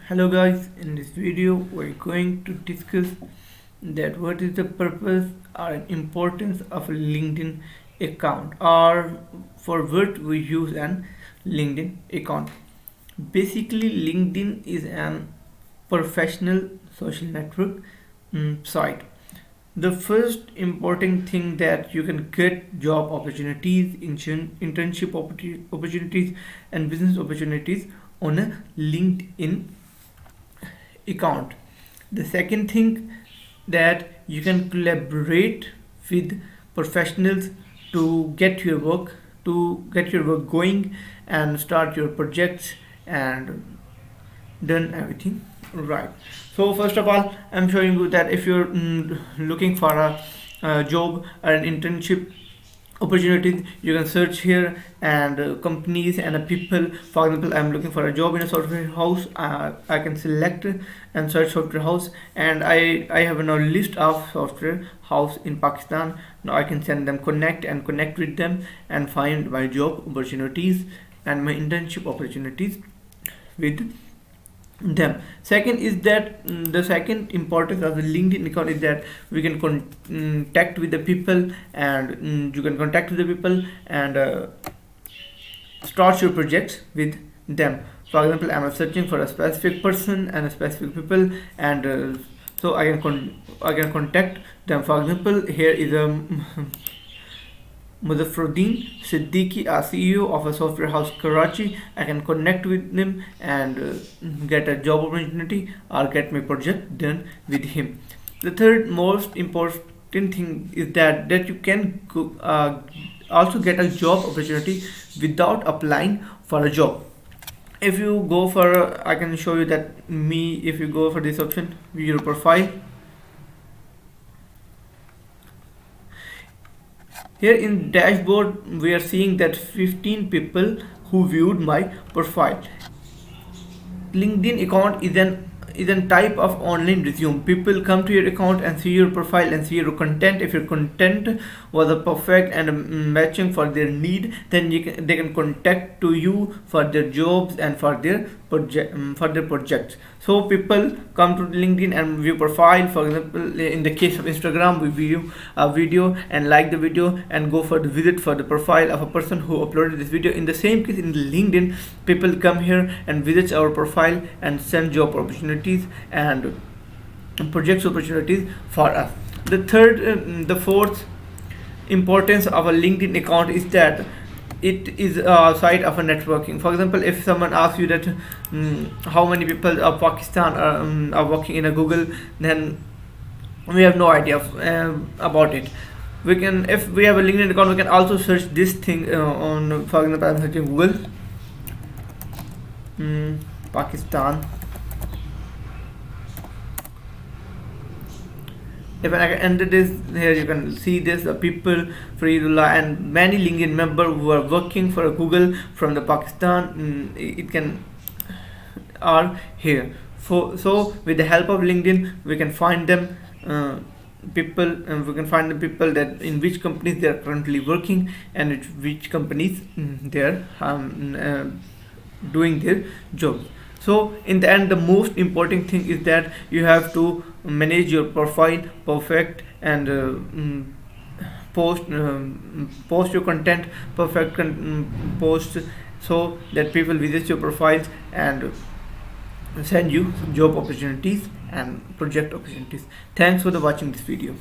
Hello guys, in this video we're going to discuss that what is the purpose or importance of a LinkedIn account or for what we use an LinkedIn account. Basically LinkedIn is an professional social network site. The first important thing that you can get job opportunities, internship opportunities and business opportunities on a LinkedIn account. The second thing that you can collaborate with professionals to get your work going and start your projects and done everything right. So first of all, I'm showing you that if you're looking for a job or an internship opportunities, you can search here and companies and people. For example, I'm looking for a job in a software house. I can select and search software house, and I have a list of software house in Pakistan. Now I can send them connect with them and find my job opportunities and my internship opportunities with them. Second is that the second importance of the LinkedIn account is that we can contact with the people, and you can contact with the people and start your projects with them. For example, I'm searching for a specific person and a specific people, and so I can contact them. For example, here is a Muzaffaruddin Siddiqui, a CEO of a software house Karachi. I can connect with him and get a job opportunity or get my project done with him. The third most important thing is that you can also get a job opportunity without applying for a job. If you go for, I can show you that if you go for this option, view your profile. Here in dashboard, we are seeing that 15 people who viewed my profile. LinkedIn account is an type of online resume. People come to your account and see your profile and see your content. If your content was a perfect and matching for their need, then they can contact to you for their jobs and for their projects. So people come to LinkedIn and view profile. For example, in the case of Instagram, we view a video and like the video and go for the visit for the profile of a person who uploaded this video. In the same case, in LinkedIn, people come here and visit our profile and send job opportunities and projects opportunities for us. The fourth importance of a LinkedIn account is that it is a site of a networking. For example, if someone asks you that how many people of Pakistan are working in a Google, then we have no idea about it. We can, if we have a LinkedIn account, we can also search this thing on, for example, I'm searching Google Pakistan. If I enter this here, you can see this people Faridullah and many LinkedIn members who are working for Google from the Pakistan. It can are here. So with the help of LinkedIn, we can find them people, and we can find the people that in which companies they are currently working and which companies they are doing their jobs. So in the end, the most important thing is that you have to manage your profile perfect and post your content perfect post, so that people visit your profiles and send you job opportunities and project opportunities. Thanks for the watching this video.